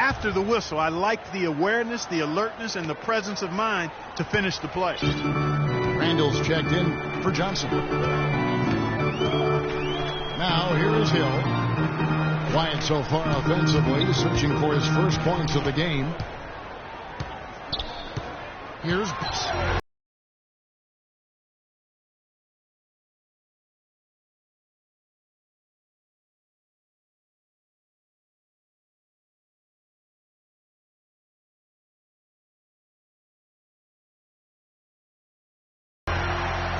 after the whistle. I liked the awareness, the alertness, and the presence of mind to finish the play. Randall's checked in for Johnson. Now here is Hill. Quiet so far offensively, searching for his first points of the game. Here's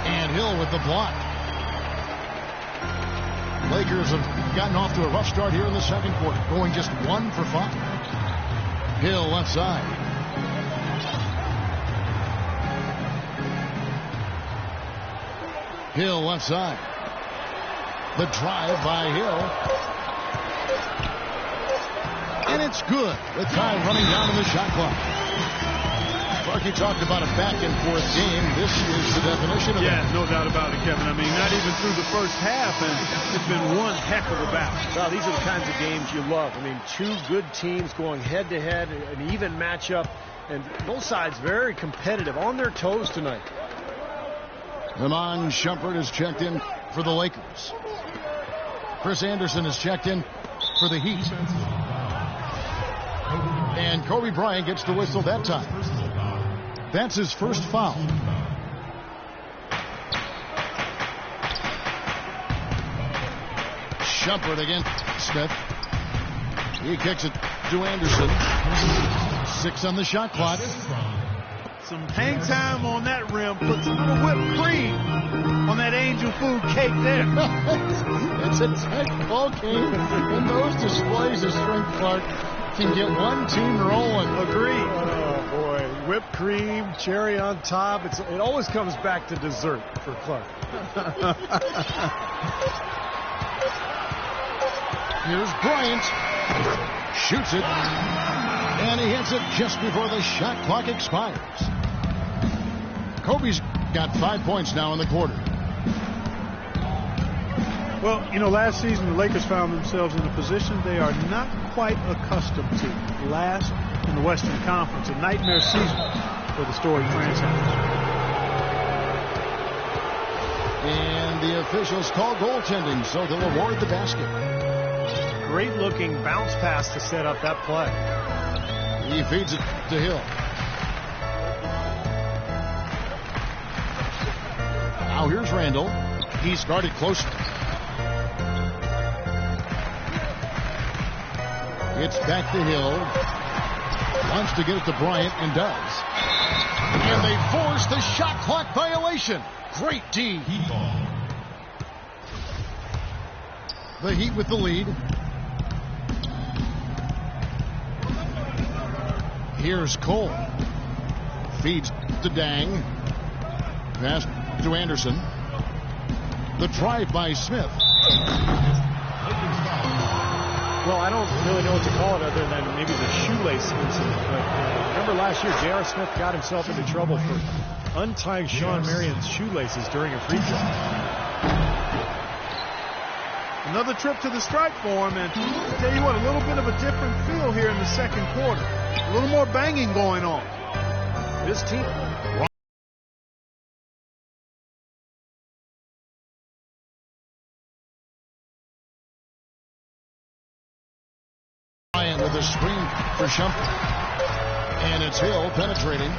and Hill with the block. Lakers have gotten off to a rough start here in the second quarter, going just 1 for 5. Hill left side. Hill left side. The drive by Hill. And it's good with time running down in the shot clock. Clark, talked about a back-and-forth game. This is the definition of that. Yeah, no doubt about it, Kevin. I mean, not even through the first half, and it's been one heck of a battle. Well, these are the kinds of games you love. I mean, two good teams going head-to-head, an even matchup, and both sides very competitive, on their toes tonight. Iman Shumpert is checked in for the Lakers. Chris Anderson is checked in for the Heat. And Kobe Bryant gets the whistle that time. That's his first foul. Shumpert against Smith. He kicks it to Anderson. 6 on the shot clock. Some hang time on that rim. Puts a little whipped cream on that angel food cake there. It's a tight ball game. And those displays of strength, Clark, can get one team rolling. Agreed. Oh, boy. Whipped cream, cherry on top. It always comes back to dessert for Clark. Here's Bryant. Shoots it. And he hits it just before the shot clock expires. Kobe's got 5 points now in the quarter. Well, you know, last season the Lakers found themselves in a position they are not quite accustomed to. Last in the Western Conference, a nightmare season for the storied franchise. And the officials call goaltending, so they'll award the basket. Great looking bounce pass to set up that play. He feeds it to Hill. Now here's Randall. He's guarded closely. It's back to Hill. Wants to get it to Bryant and does. And they force the shot clock violation. Great D. The Heat with the lead. Here's Cole. Feeds to Dang. Pass to Anderson. The drive by Smith. Well, I don't really know what to call it other than maybe the shoelace incident. But remember last year, J.R. Smith got himself into trouble for untying Sean Marion's shoelaces during a free throw. Another trip to the stripe for him, and I'll tell you what, a little bit of a different feel here in the second quarter. A little more banging going on. This team. Bryant with a screen for Shumpert. And it's Hill penetrating.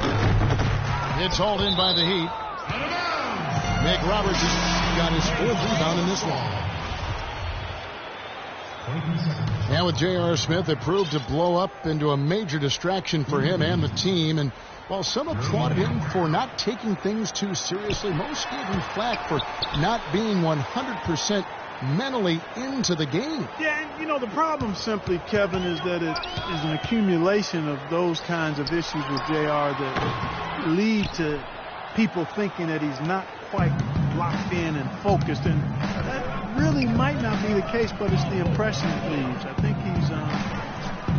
It's hauled in by the Heat. Meg Roberts has got his 4th rebound in this one. Now with J.R. Smith, it proved to blow up into a major distraction for him and the team. And while some applauded him for not taking things too seriously, most gave him flack for not being 100% mentally into the game. Yeah, and you know, the problem simply, Kevin, is that it is an accumulation of those kinds of issues with JR that lead to people thinking that he's not quite locked in and focused, and that really might not be the case, but it's the impression it leaves. I think he's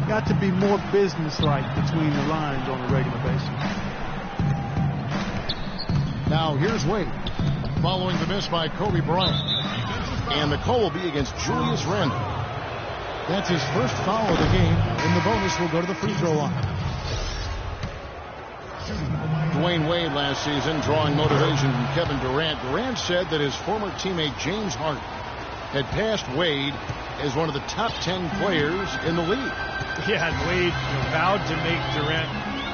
got to be more businesslike between the lines on a regular basis. Now here's Wade following the miss by Kobe Bryant. And the call will be against Julius Randle. That's his first foul of the game, and the bonus will go to the free throw line. Dwayne Wade last season drawing motivation from Kevin Durant. Durant said that his former teammate James Harden had passed Wade as one of the top 10 players in the league. Yeah, and Wade vowed to make Durant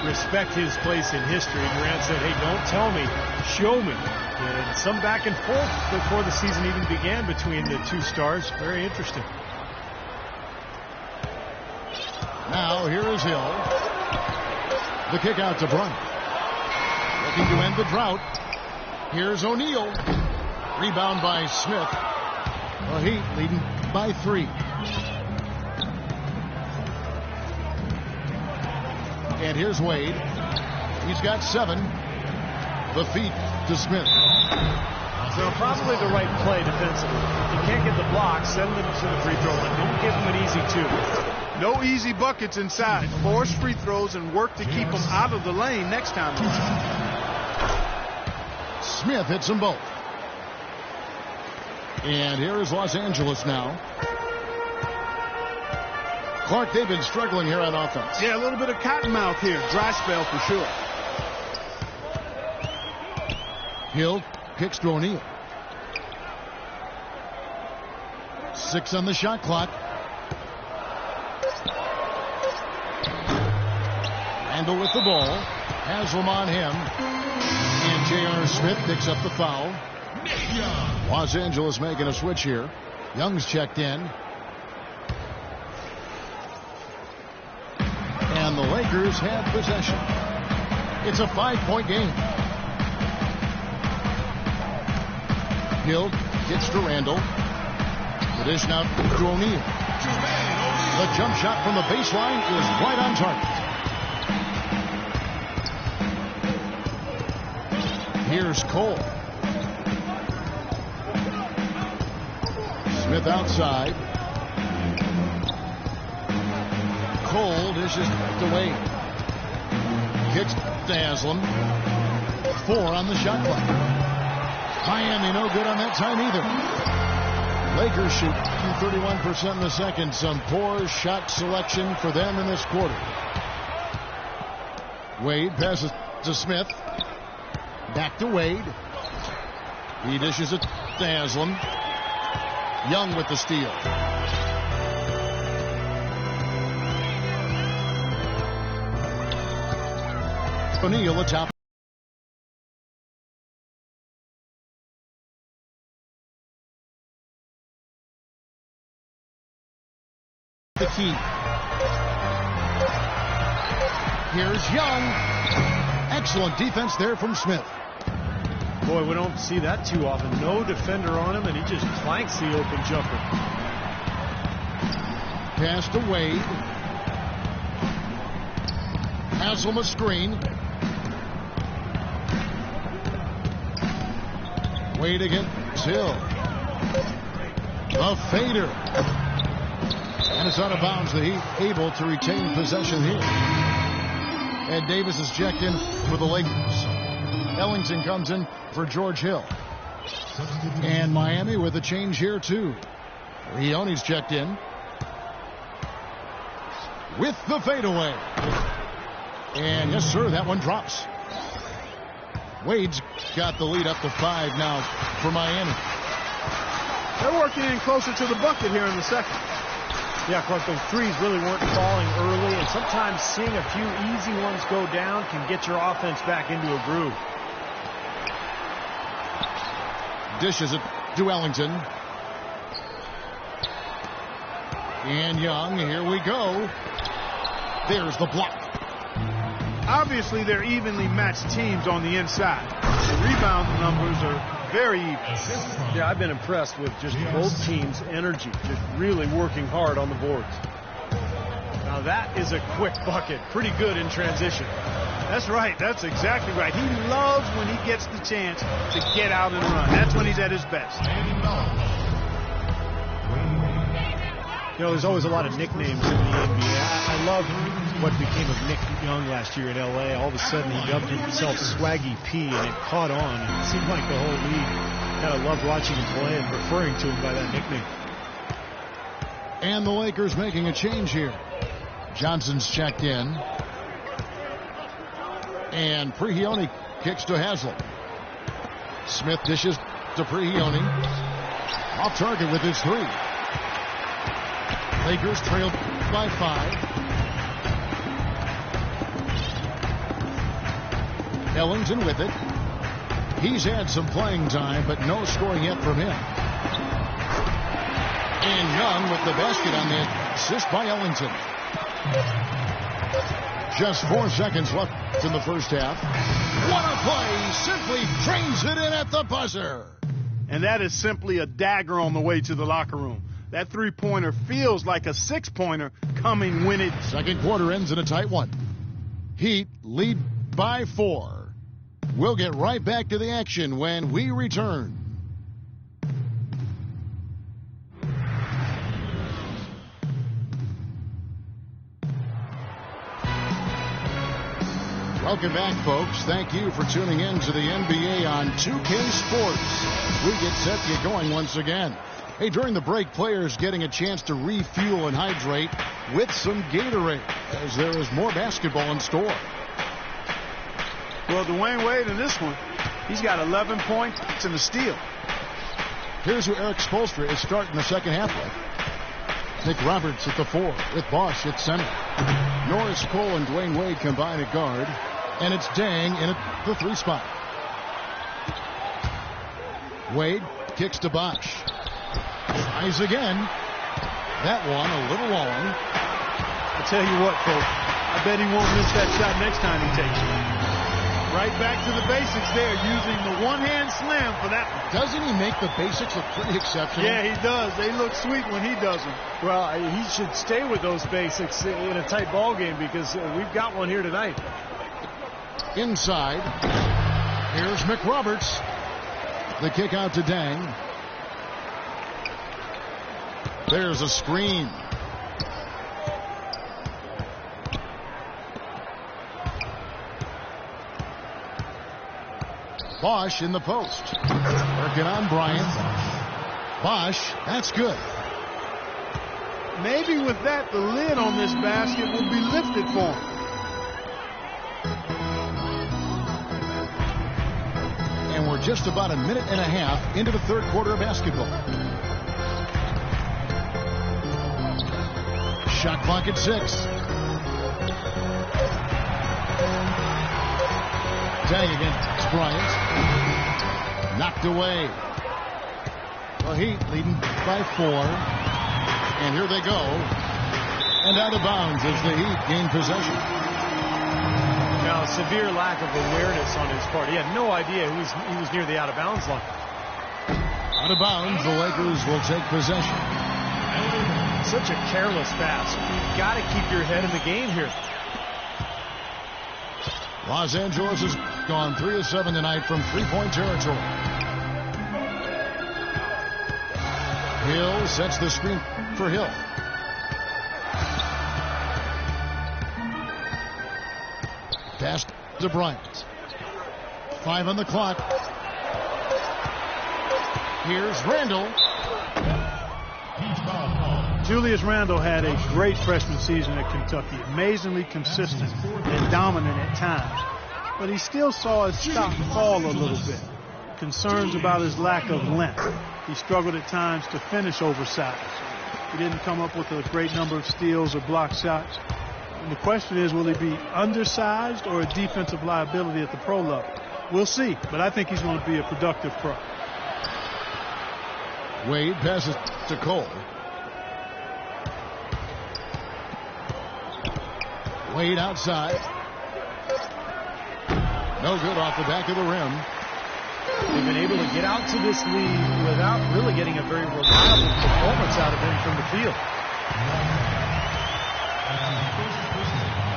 respect his place in history. Durant said, hey, don't tell me, show me. And some back and forth before the season even began between the two stars. Very interesting. Now here is Hill. The kick out to Brunt. Looking to end the drought. Here's O'Neal. Rebound by Smith. The Heat leading by 3. And here's Wade. He's got 7. The feed to Smith. So probably the right play defensively. If you can't get the block, send them to the free throw line. Don't give them an easy 2. No easy buckets inside. Force free throws and work to keep them out of the lane next time. Smith hits them both. And here is Los Angeles now. Clark, they've been struggling here on offense. Yeah, a little bit of cottonmouth here. Dry spell for sure. Hill kicks to O'Neal. 6 on the shot clock. Randall with the ball. Haslam on him. And J.R. Smith picks up the foul. Los Angeles making a switch here. Young's checked in. And the Lakers have possession. It's a 5-point game. Hill gets to Randall. The dish now to O'Neal. The jump shot from the baseline is right on target. Here's Cole. Smith outside. Cole dishes to Wade. Kicks to Haslam. 4 on the shot clock. Miami no good on that time either. Lakers shoot 31% in the second. Some poor shot selection for them in this quarter. Wade passes to Smith. Back to Wade. He dishes it to Haslam. Young with the steal. O'Neal atop. The key. Here's Young. Excellent defense there from Smith. Boy, we don't see that too often. No defender on him, and he just clanks the open jumper. Pass to Wade. Haslam a screen. Wade against Hill. A fader. And it's out of bounds. The Heat able to retain possession here. And Davis is checked in for the Lakers. Ellington comes in for George Hill. And Miami with a change here too. Leone's checked in. With the fadeaway. And yes sir, that one drops. Wade's got the lead up to 5 now for Miami. They're working in closer to the bucket here in the second. Yeah, Clark, those threes really weren't falling early, and sometimes seeing a few easy ones go down can get your offense back into a groove. Dishes it to Ellington. And Young, here we go. There's the block. Obviously, they're evenly matched teams on the inside. The rebound numbers are very even. Yeah, I've been impressed with just both teams' energy, just really working hard on the boards. Now that is a quick bucket. Pretty good in transition. That's right. That's exactly right. He loves when he gets the chance to get out and run. That's when he's at his best. You know, there's always a lot of nicknames in the NBA. I love what became of Nick Young last year in L.A. All of a sudden, he dubbed himself Swaggy P, and it caught on. And it seemed like the whole league kind of loved watching him play and referring to him by that nickname. And the Lakers making a change here. Johnson's checked in. And Prigioni kicks to Haslem. Smith dishes to Prigioni. Off target with his 3. Lakers trailed by 5. Ellington with it. He's had some playing time, but no scoring yet from him. And Young with the basket on the assist by Ellington. Just 4 seconds left in the first half. What a play! Simply trains it in at the buzzer. And that is simply a dagger on the way to the locker room. That 3-pointer feels like a 6-pointer coming when it... Second quarter ends in a tight one. Heat lead by 4. We'll get right back to the action when we return. Welcome back, folks. Thank you for tuning in to the NBA on 2K Sports. We get set to get going once again. Hey, during the break, players getting a chance to refuel and hydrate with some Gatorade, as there is more basketball in store. Well, Dwayne Wade in this one, he's got 11 points and a steal. Here's who Eric Spoelstra is starting the second half with. Nick Roberts at the 4 with Bosch at center. Norris Cole and Dwayne Wade combine at guard. And it's Dang in at the 3 spot. Wade kicks to Bosch. Tries again. That one a little long. I tell you what, folks, I bet he won't miss that shot next time he takes it. Right back to the basics there, using the one-hand slam for that one. Doesn't he make the basics look pretty exceptional? Yeah, he does. They look sweet when he does them. Well, he should stay with those basics in a tight ball game because we've got one here tonight. Inside. Here's McRoberts. The kick out to Dang. There's a screen. Bosch in the post. Working on Bryant. Bosch, that's good. Maybe with that, the lid on this basket will be lifted for him. And we're just about a minute and a half into the third quarter of basketball. Shot clock at 6. Dang against Bryant. Knocked away. The Heat leading by 4. And here they go. And out of bounds as the Heat gain possession. Now, severe lack of awareness on his part. He had no idea he was near the out-of-bounds line. Out of bounds, the Lakers will take possession. Such a careless pass. You've got to keep your head in the game here. Los Angeles has gone 3 of 7 tonight from 3-point territory. Hill sets the screen for Hill. Pass to Bryant. 5 on the clock. Here's Randle. Julius Randle had a great freshman season at Kentucky, amazingly consistent and dominant at times. But he still saw his stock fall a little bit. Concerns about his lack of length. He struggled at times to finish oversized. He didn't come up with a great number of steals or block shots. And the question is, will he be undersized or a defensive liability at the pro level? We'll see, but I think he's going to be a productive pro. Wade passes to Cole. Wade outside. No good off the back of the rim. They've been able to get out to this lead without really getting a very reliable performance out of him from the field.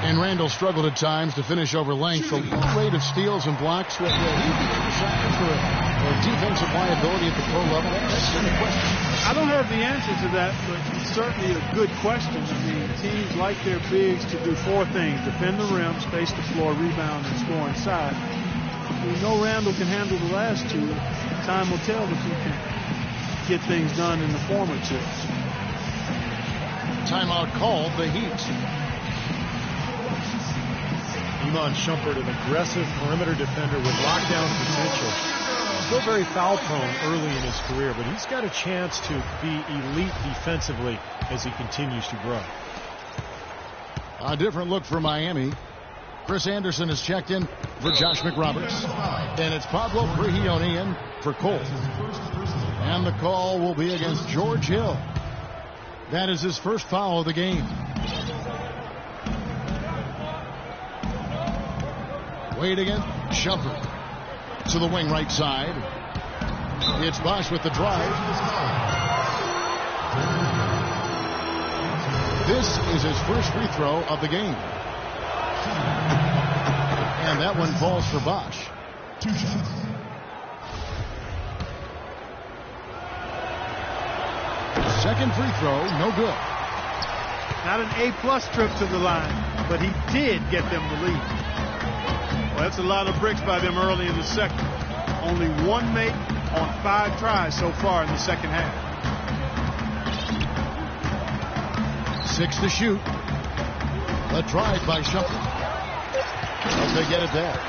And Randle struggled at times to finish over length. The low rate of steals and blocks, will he be considered for a defensive liability at the pro level? That's the question. I don't have the answer to that, but it's certainly a good question. I mean, teams like their bigs to do 4 things: defend the rim, space the floor, rebound, and score inside. We know Randle can handle the last 2. Time will tell if he can get things done in the former 2. Timeout called the Heat. Iman Shumpert, an aggressive perimeter defender with lockdown potential. Still very foul prone early in his career, but he's got a chance to be elite defensively as he continues to grow. A different look for Miami. Chris Anderson has checked in for Josh McRoberts. And it's Pablo Prigioni in for Cole. And the call will be against George Hill. That is his first foul of the game. Wade again. Shumpert to the wing right side. It's Bosch with the drive. This is his first free throw of the game. And that one falls for Bosch. 2 shots. Second free throw, no good. Not an A-plus trip to the line, but he did get them the lead. Well, that's a lot of bricks by them early in the second. Only one make on 5 tries so far in the second half. 6 to shoot. A drive by Shumpert. As they get it back.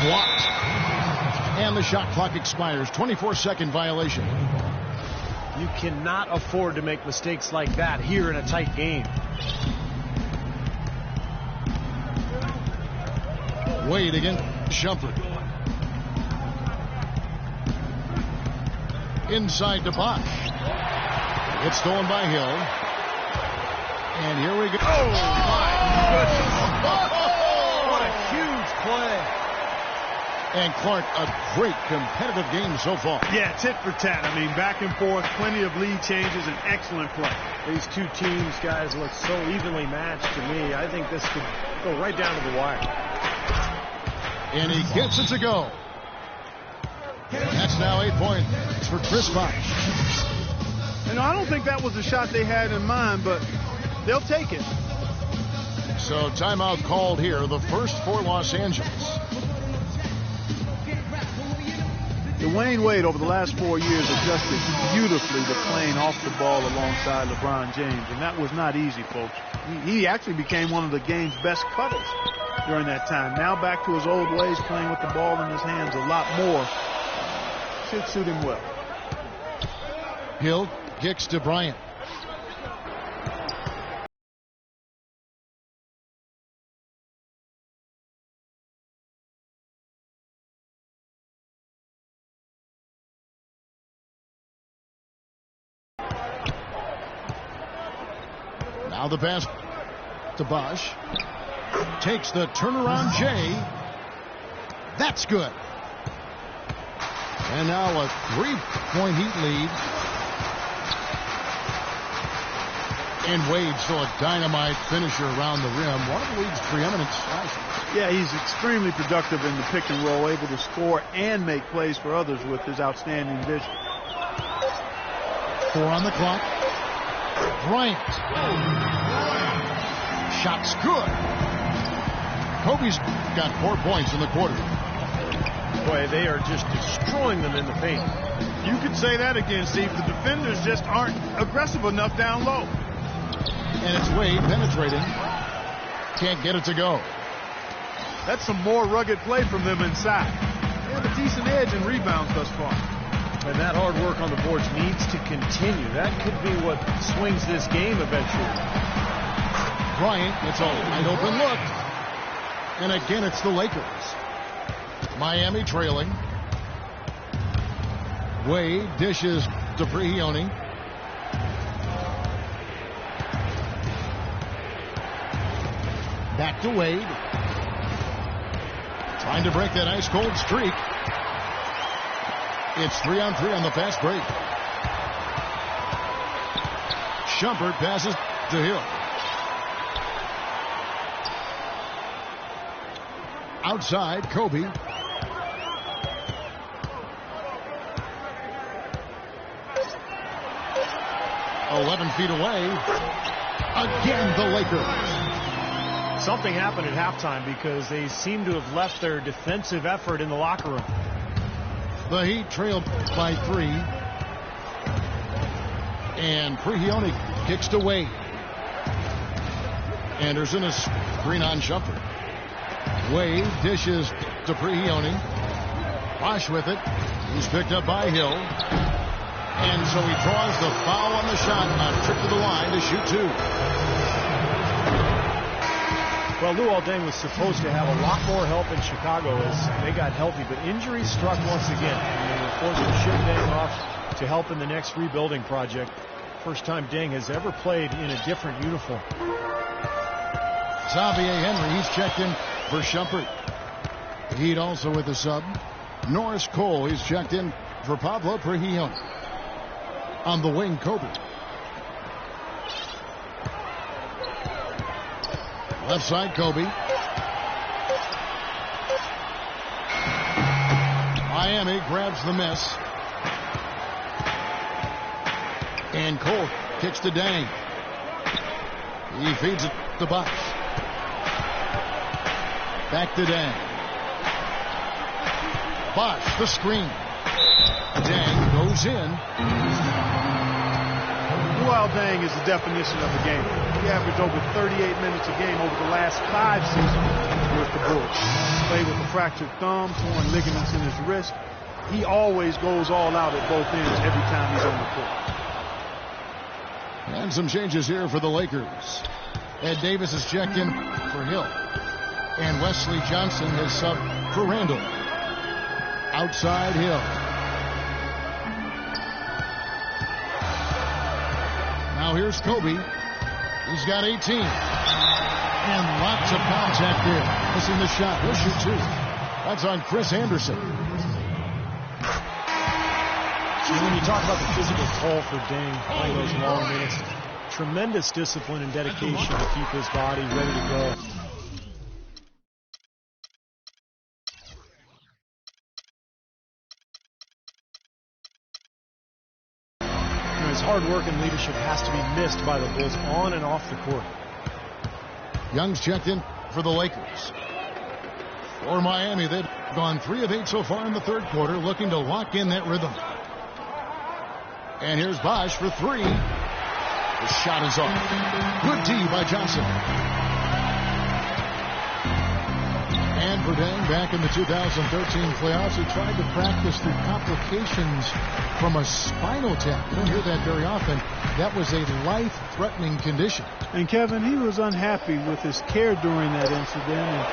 Blocked. And the shot clock expires. 24-second violation. You cannot afford to make mistakes like that here in a tight game. Wade again. Shumpert. Inside to Bosch. It's stolen by Hill. And here we go. Oh, my goodness. What a huge play. And Clark, a great competitive game so far. Yeah, tit for tat. I mean, back and forth, plenty of lead changes, and excellent play. These two teams, guys, look so evenly matched to me. I think this could go right down to the wire. And he gets it to go. That's now 8 points for Chris Bosch. You know, I don't think that was the shot they had in mind, but they'll take it. So timeout called here, the first for Los Angeles. Dwayne Wade over the last 4 years adjusted beautifully to playing off the ball alongside LeBron James, and that was not easy, folks. He actually became one of the game's best cutters during that time. Now back to his old ways, playing with the ball in his hands a lot more. Should suit him well. Hill kicks to Bryant. Now the pass to Bosch. Takes the turnaround J. That's good. And now a 3-point Heat lead. And Wade still a dynamite finisher around the rim. One of the league's preeminent slashers. Yeah, he's extremely productive in the pick and roll, able to score and make plays for others with his outstanding vision. 4 on the clock. Bryant. Shot's good. Kobe's got 4 points in the quarter. Boy, they are just destroying them in the paint. You could say that again, Steve. The defenders just aren't aggressive enough down low. And it's Wade penetrating. Can't get it to go. That's some more rugged play from them inside. They have a decent edge in rebounds thus far. And that hard work on the boards needs to continue. That could be what swings this game eventually. Bryant gets a wide open look. And again, it's the Lakers. Miami trailing. Wade dishes to Prigioni. Back to Wade. Trying to break that ice cold streak. It's 3-on-3 on the fast break. Shumpert passes to Hill. Outside, Kobe. "11 feet away." Again, the Lakers. Something happened at halftime because they seem to have left their defensive effort in the locker room. The Heat trailed by 3. And Prigioni kicks to Wade. Anderson is screen on Shumpert. Wade dishes to Prigioni. Bosch with it. He's picked up by Hill. And so he draws the foul on the shot. A trip to the line to shoot two. Well, Luol Deng was supposed to have a lot more help in Chicago as they got healthy, but injuries struck once again. And they were forced to ship Deng off to help in the next rebuilding project. First time Deng has ever played in a different uniform. Xavier Henry, he's checked in for Shumpert. Heat also with the sub. Norris Cole, he's checked in for Pablo Prigioni. On the wing, Kobe. Left side, Kobe. Miami grabs the miss. And Cole kicks to Deng. He feeds it to Bosch. Back to Deng. Bosch, the screen. Deng goes in. Luol Deng is the definition of the game. He averaged over 38 minutes a game over the last 5 seasons with the Bulls. Played with a fractured thumb, torn ligaments in his wrist. He always goes all out at both ends every time he's on the court. And some changes here for the Lakers. Ed Davis is checked in for Hill. And Wesley Johnson has subbed for Randall. Outside Hill. Now here's Kobe. He's got 18. And lots of contact there. Missing the shot. He'll shoot two. That's on Chris Anderson. And when you talk about the physical toll for Deng playing those long minutes, tremendous discipline and dedication to keep his body ready to go. His hard work and leadership has to be missed by the Bulls on and off the court. Young's checked in for the Lakers. For Miami, they've gone 3 of 8 so far in the third quarter, looking to lock in that rhythm. And here's Bosch for 3. The shot is off. Good D by Johnson. And for Deng, back in the 2013 playoffs, he tried to practice through complications from a spinal tap. You don't hear that very often. That was a life-threatening condition. And Kevin, he was unhappy with his care during that incident and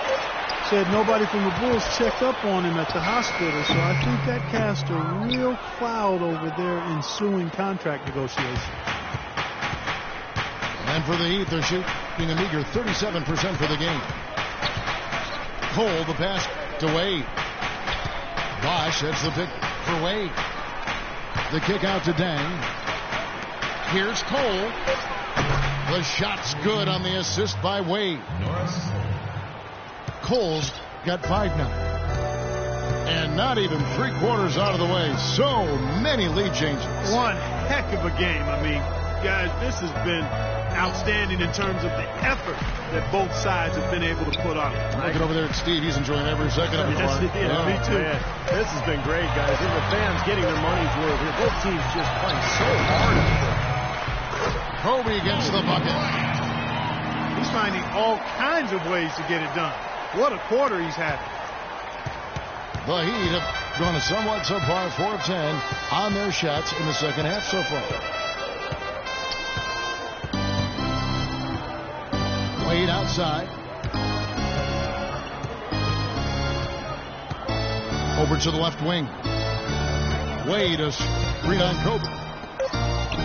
said nobody from the Bulls checked up on him at the hospital. So I think that cast a real cloud over their ensuing contract negotiations. And for the Heat, they're shooting a meager 37% for the game. Cole, the pass to Wade. Bosch, that's the pick for Wade. The kick out to Deng. Here's Cole. The shot's good on the assist by Wade. Cole's got 5 now. And not even 3/4 out of the way. So many lead changes. One heck of a game. I mean, guys, this has been outstanding in terms of the effort that both sides have been able to put on. Looking over there at Steve, he's enjoying every second of it. Yes, me too. Man, this has been great, guys. And the fans getting their money's worth here. Both teams just playing so hard. Kobe gets the bucket. He's finding all kinds of ways to get it done. What a quarter he's had. The Heat have gone a somewhat subpar 4 of 10 on their shots in the second half so far. Wade outside. Over to the left wing. Wade is screen on Kobe.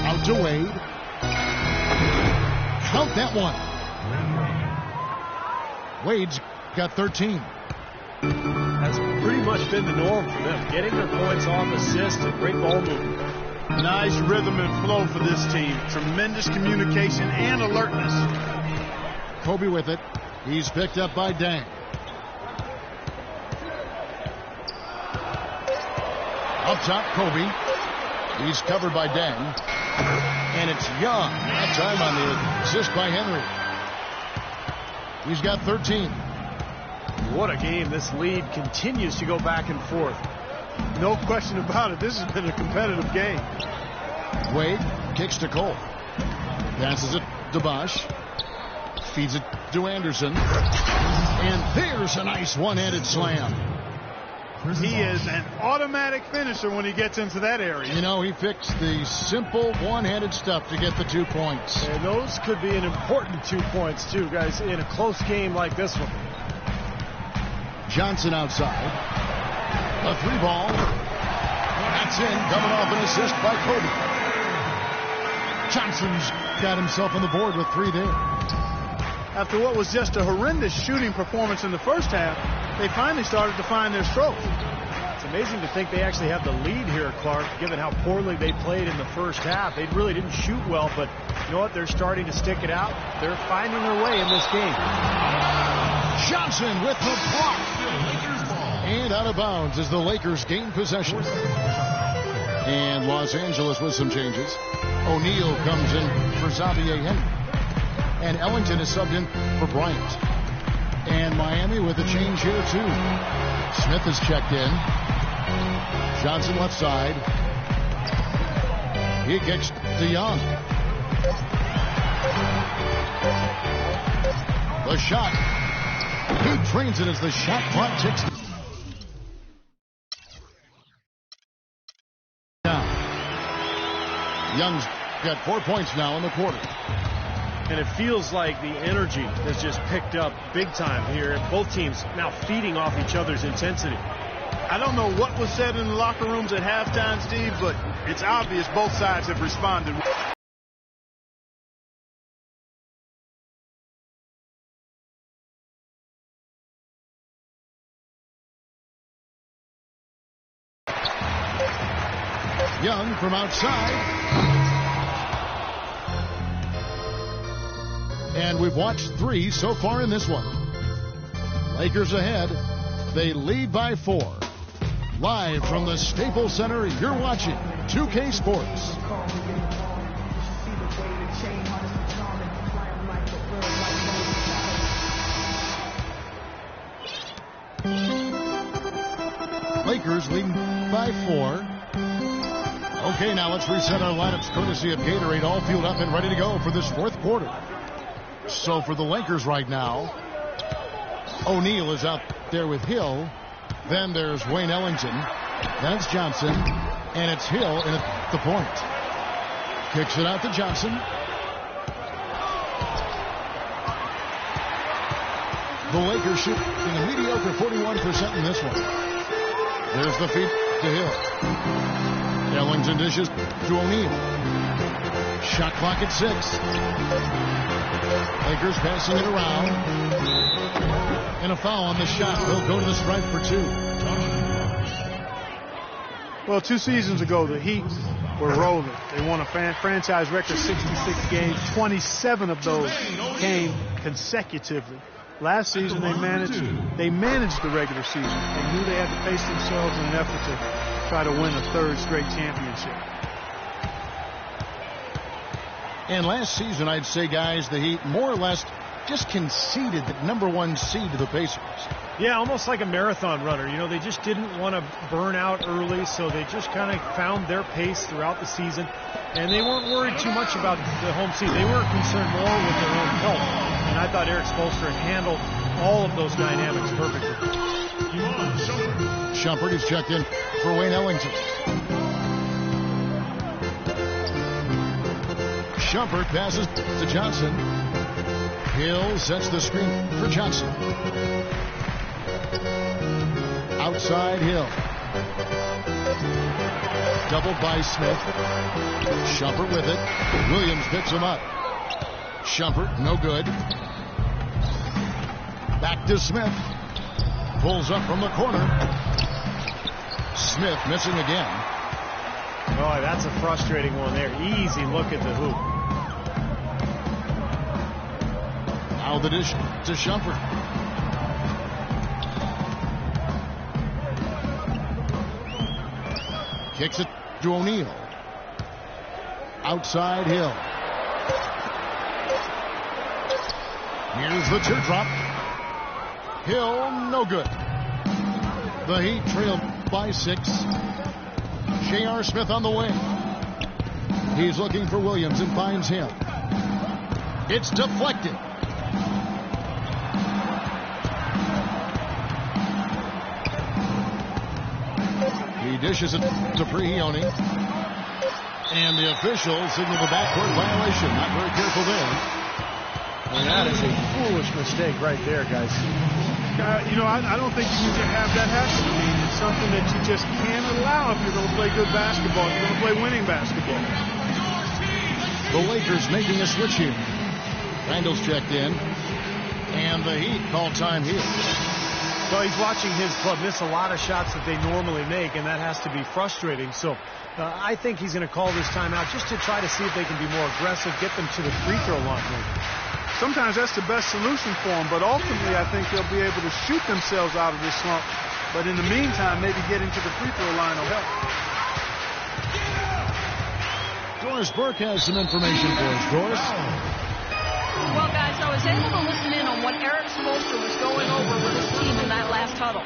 Out to Wade. Count that one. Wade's got 13. That's pretty much been the norm for them. Getting their points off assists and great ball movement. Nice rhythm and flow for this team. Tremendous communication and alertness. Kobe with it. He's picked up by Deng. Up top, Kobe. He's covered by Deng. And it's Young. That time on the assist by Henry. He's got 13. What a game. This lead continues to go back and forth. No question about it. This has been a competitive game. Wade kicks to Cole. Passes it to Bosch. Feeds it to Anderson. And there's a nice one-handed slam. He is an automatic finisher when he gets into that area. You know, he picks the simple one-handed stuff to get the 2 points. And those could be an important 2 points, too, guys, in a close game like this one. Johnson outside. A 3-ball. That's in, coming off an assist by Kobe. Johnson's got himself on the board with 3 there. After what was just a horrendous shooting performance in the first half, they finally started to find their stroke. It's amazing to think they actually have the lead here, Clark, given how poorly they played in the first half. They really didn't shoot well, but you know what? They're starting to stick it out. They're finding their way in this game. Johnson with the block. And out of bounds as the Lakers gain possession. And Los Angeles with some changes. O'Neal comes in for Xavier Henry. And Ellington is subbed in for Bryant. And Miami with a change here, too. Smith is checked in. Johnson left side. He kicks to Young. The shot. He trains it as the shot clock ticks down. Young's got 4 points now in the quarter. And it feels like the energy has just picked up big time here. Both teams now feeding off each other's intensity. I don't know what was said in the locker rooms at halftime, Steve, but it's obvious both sides have responded. Young from outside. And we've watched 3 so far in this one. Lakers ahead. They lead by 4. Live from the Staples Center, you're watching 2K Sports. Lakers leading by 4. Okay, now let's reset our lineups courtesy of Gatorade, all fueled up and ready to go for this 4th quarter. So for the Lakers right now, O'Neal is out there with Hill. Then there's Wayne Ellington. Then it's Johnson. And it's Hill in at the point. Kicks it out to Johnson. The Lakers shooting a mediocre 41% in this one. There's the feed to Hill. Ellington dishes to O'Neal. Shot clock at 6. Lakers passing it around. And a foul on the shot. They'll go to the stripe for 2. Well, 2 seasons ago, the Heat were rolling. They won a franchise record 66 games. 27 of those came consecutively. Last season, they managed the regular season. They knew they had to face themselves in an effort to try to win a 3rd straight championship. And last season, I'd say, guys, the Heat more or less just conceded the #1 seed to the Pacers. Yeah, almost like a marathon runner. You know, they just didn't want to burn out early, so they just kind of found their pace throughout the season. And they weren't worried too much about the home seed. They were concerned more with their own health. And I thought Eric Spoelstra handled all of those dynamics perfectly. Shumpert is checked in for Wayne Ellington. Shumpert passes to Johnson. Hill sets the screen for Johnson. Outside Hill. Doubled by Smith. Shumpert with it. Williams picks him up. Shumpert, no good. Back to Smith. Pulls up from the corner. Smith missing again. Oh, that's a frustrating one there. Easy look at the hoop. Now the dish to Shumpert. Kicks it to O'Neal. Outside Hill. Here's the teardrop. Hill, no good. The Heat trail by 6. J.R. Smith on the wing. He's looking for Williams and finds him. It's deflected. He dishes it to Prigioni. And the officials signal the backcourt violation. Not very careful there. And that is a foolish mistake right there, guys. You know, I don't think you can have that happen. I mean, it's something that you just can't allow if you're going to play good basketball. If you're going to play winning basketball. The Lakers making a switch here. Randall's checked in. And the Heat call time here. Well, he's watching his club miss a lot of shots that they normally make, and that has to be frustrating. So I think he's going to call this timeout just to try to see if they can be more aggressive, get them to the free throw line. Sometimes that's the best solution for them, but ultimately I think they'll be able to shoot themselves out of this slump. But in the meantime, maybe getting to the free throw line will help. Doris Burke has some information for us. Doris? Well, guys, I was able to listen in on what Eric Spoelstra was going over with his team in that last huddle.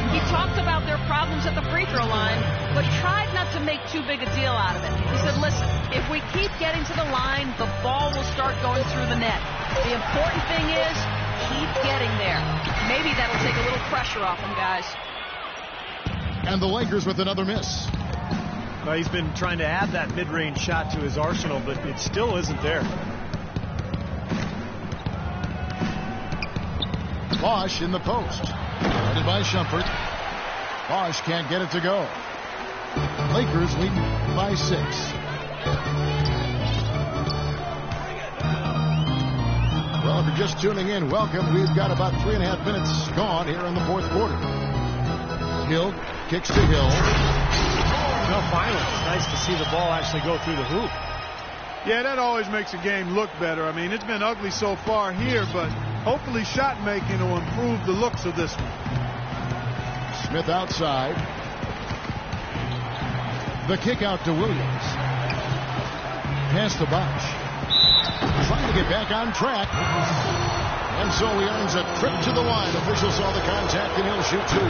He talked about their problems at the free throw line, but tried not to make too big a deal out of it. He said, listen, if we keep getting to the line, the ball will start going through the net. The important thing is keep getting there. Maybe that'll take a little pressure off them, guys. And the Lakers with another miss. Well, he's been trying to add that mid-range shot to his arsenal, but it still isn't there. Bosch in the post. Guarded by Shumpert. Bosch can't get it to go. Lakers lead by 6. Well, if you're just tuning in, welcome. We've got about 3.5 minutes gone here in the fourth quarter. Hill kicks to Hill. Well, finally, it's nice to see the ball actually go through the hoop. Yeah, that always makes a game look better. I mean, it's been ugly so far here, but hopefully shot making will improve the looks of this one. Smith outside. The kick out to Williams. Pass to Bosch. Trying to get back on track. And so he earns a trip to the line. Officials saw the contact and he'll shoot 2.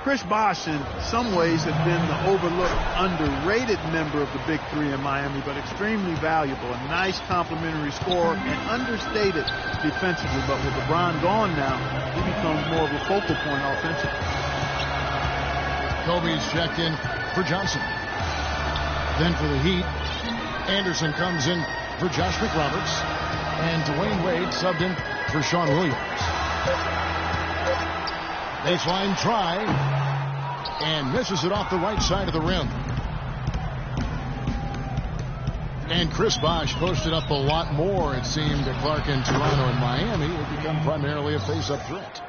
Chris Bosch, in some ways, has been the overlooked, underrated member of the Big Three in Miami, but extremely valuable. A nice complimentary scorer and understated defensively. But with LeBron gone now, he becomes more of a focal point offensively. Kobe's checked in for Johnson. Then for the Heat, Anderson comes in for Josh McRoberts. And Dwayne Wade subbed in for Sean Williams. Baseline try, and misses it off the right side of the rim. And Chris Bosch posted up a lot more, it seemed, to Clark in Toronto and Miami. It would become primarily a face-up threat.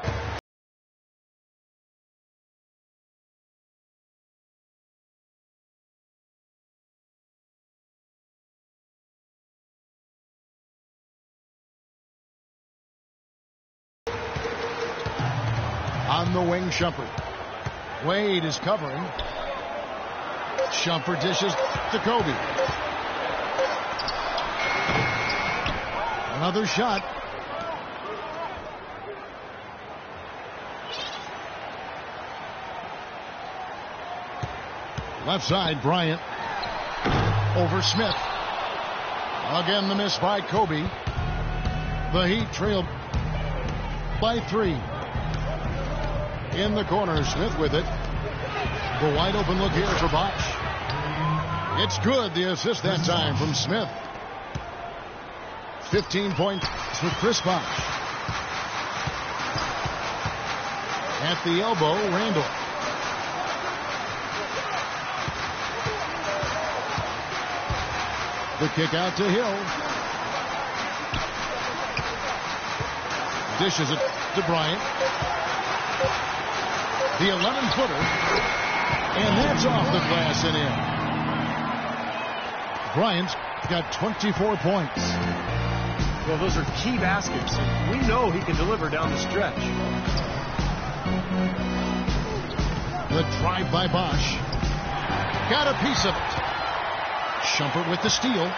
On the wing, Shumpert. Wade is covering. Shumpert dishes to Kobe. Another shot. Left side, Bryant. Over Smith. Again, the miss by Kobe. The Heat trailed by 3. In the corner, Smith with it. The wide open look here for Bosch. It's good, the assist that time from Smith. 15 points with Chris Bosch. At the elbow, Randall. The kick out to Hill. Dishes it to Bryant. The 11-footer. And that's off the glass and in. Bryant's got 24 points. Well, those are key baskets. We know he can deliver down the stretch. The drive by Bosch. Got a piece of it. Shumpert with the steal.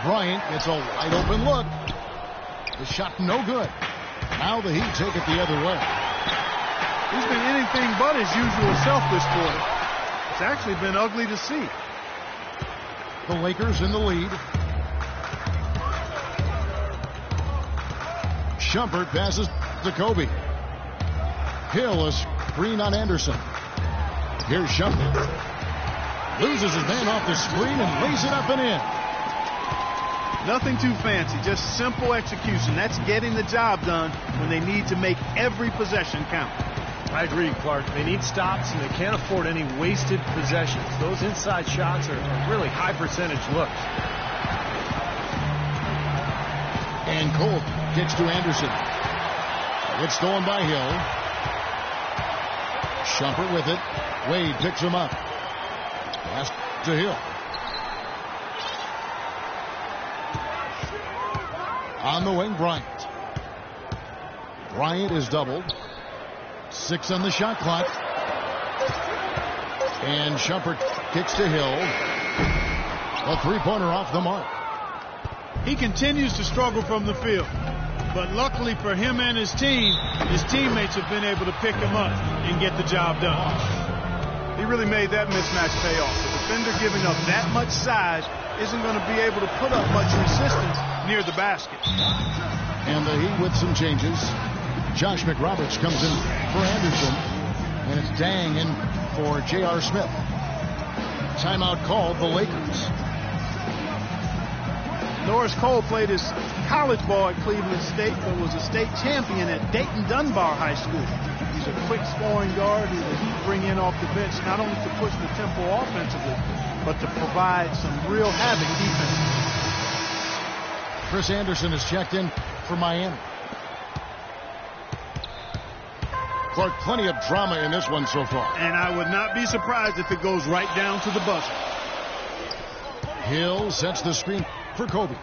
Bryant gets a wide open look. The shot no good. Now the Heat take it the other way. He's been anything but his usual self this quarter. It's actually been ugly to see. The Lakers in the lead. Shumpert passes to Kobe. Hill, a screen on Anderson. Here's Shumpert. Loses his man off the screen and lays it up and in. Nothing too fancy, just simple execution. That's getting the job done when they need to make every possession count. I agree, Clark. They need stops, and they can't afford any wasted possessions. Those inside shots are really high percentage looks. And Cole kicks to Anderson. It's stolen by Hill. Shumpert with it. Wade picks him up. Pass to Hill. On the wing, Bryant. Bryant is doubled. 6 on the shot clock. And Shumpert kicks to Hill. A three-pointer off the mark. He continues to struggle from the field. But luckily for him and his team, his teammates have been able to pick him up and get the job done. He really made that mismatch pay off. The defender giving up that much size isn't going to be able to put up much resistance near the basket. And the Heat with some changes. Josh McRoberts comes in for Anderson. And it's Dang in for J.R. Smith. Timeout called the Lakers. Norris Cole played his college ball at Cleveland State, but was a state champion at Dayton Dunbar High School. He's a quick scoring guard who will bring in off the bench, not only to push the tempo offensively, but to provide some real havoc defensively. Chris Anderson is checked in for Miami. Clark, plenty of drama in this one so far. And I would not be surprised if it goes right down to the buzzer. Hill sets the screen for Kobe.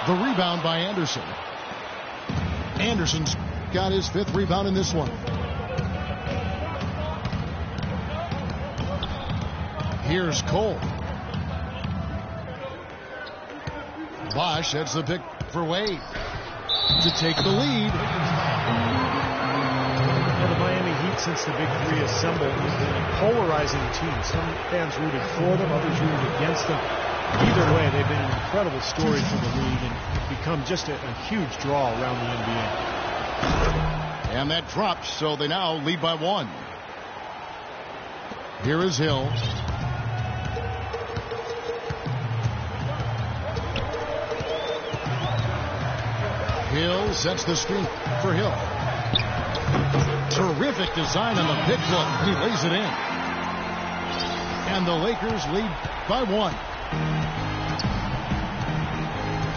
The rebound by Anderson. Anderson's got his 5th rebound in this one. Here's Cole. Bosch sets the pick for Wade to take the lead. Well, the Miami Heat, since the Big Three assembled, has been a polarizing team. Some fans rooted for them, others rooted against them. Either way, they've been an incredible story for the league and have become just a huge draw around the NBA. And that drops, so they now lead by 1. Here is Hill. Hill sets the screen for Hill. Terrific design on the pick look. He lays it in. And the Lakers lead by 1.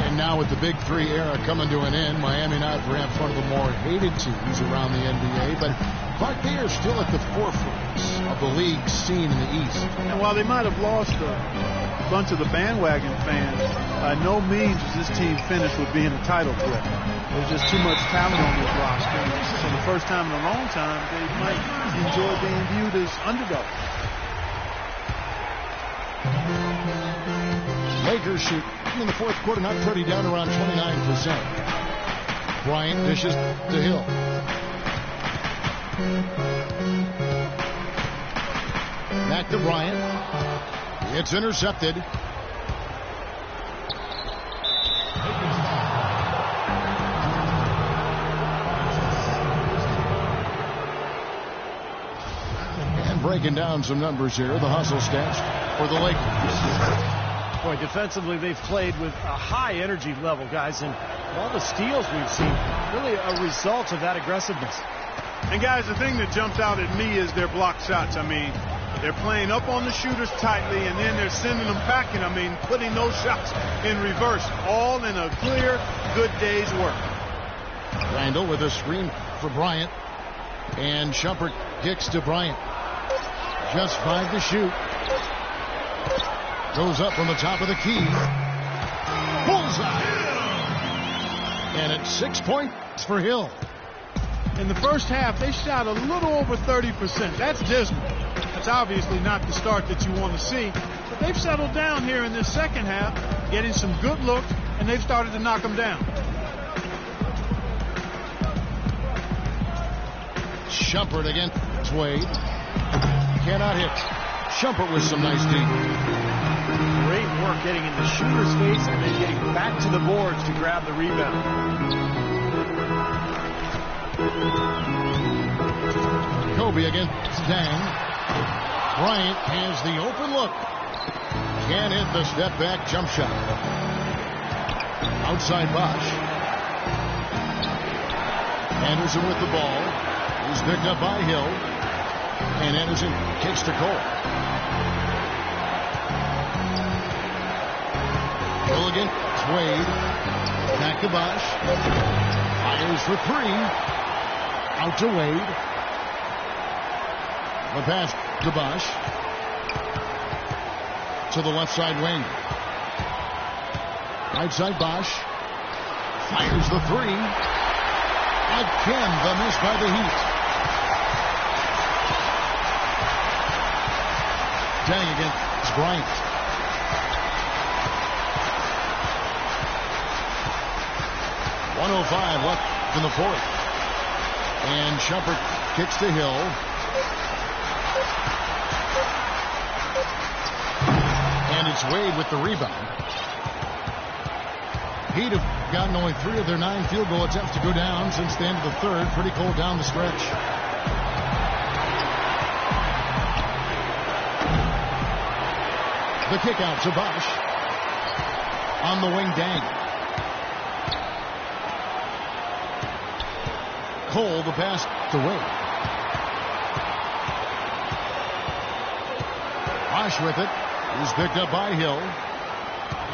And now with the Big Three era coming to an end, Miami now perhaps one of the more hated teams around the NBA. But Clark, they are still at the forefront of the league scene in the East. And while they might have lost a bunch of the bandwagon fans, by no means was this team finished with being a title threat. There's just too much talent on this roster. For the first time in a long time, they might enjoy being viewed as underdogs. Lakers shoot in the 4th quarter, not pretty, down around 29%. Bryant dishes to Hill. Back to Bryant. It's intercepted. And breaking down some numbers here, the hustle stats for the Lakers. Boy, defensively, they've played with a high energy level, guys, and all the steals we've seen, really a result of that aggressiveness. And guys, the thing that jumped out at me is their block shots. I mean, they're playing up on the shooters tightly, and then they're sending them packing. I mean, putting those shots in reverse, all in a clear, good day's work. Randall with a screen for Bryant, and Shumpert kicks to Bryant. Just 5 to shoot. Goes up from the top of the key. Bullseye. And it's 6 points for Hill. In the first half, they shot a little over 30%. That's dismal. That's obviously not the start that you want to see. But they've settled down here in this second half, getting some good looks, and they've started to knock them down. Shumpert against Wade. cannot hit. Shumpert with some nice deep. Great work getting in the shooter's face and then getting back to the boards to grab the rebound. Kobe against Dang. Bryant has the open look. Can't hit the step back jump shot. Outside Bosch. Anderson with the ball. He's picked up by Hill. And Anderson kicks to Cole. Hill again. Wade. Back to Bosch. Fires for three. Out to Wade. The pass to Bosch. To the left side wing. Right side Bosch. Fires the three. Again, the miss by the Heat. Dang against Bryant. .105 left in the fourth. And Shumpert kicks to Hill. And it's Wade with the rebound. Heat have gotten only 3 of their 9 field goal attempts to go down since the end of the third. Pretty cold down the stretch. The kick out to Bosch. On the wing, Dang. Cole, the pass to Wade. Bosch with it. He's picked up by Hill.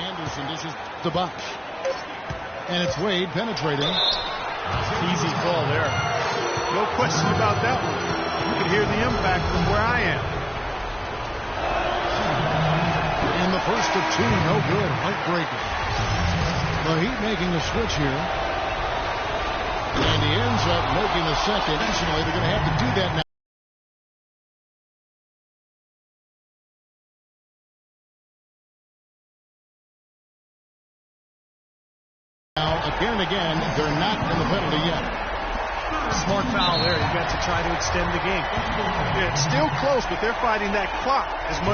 Anderson dishes to Bosch. And it's Wade penetrating. Easy call there. No question about that one. You can hear the impact from where I am. And the first of 2, no good. Heartbreaking. The Heat making a switch here. And he ends up making the second. Additionally, they're going to have to do that now. Again and again, they're not in the penalty yet. Smart foul there. You got to try to extend the game. Yeah, it's still close, but they're fighting that clock as much.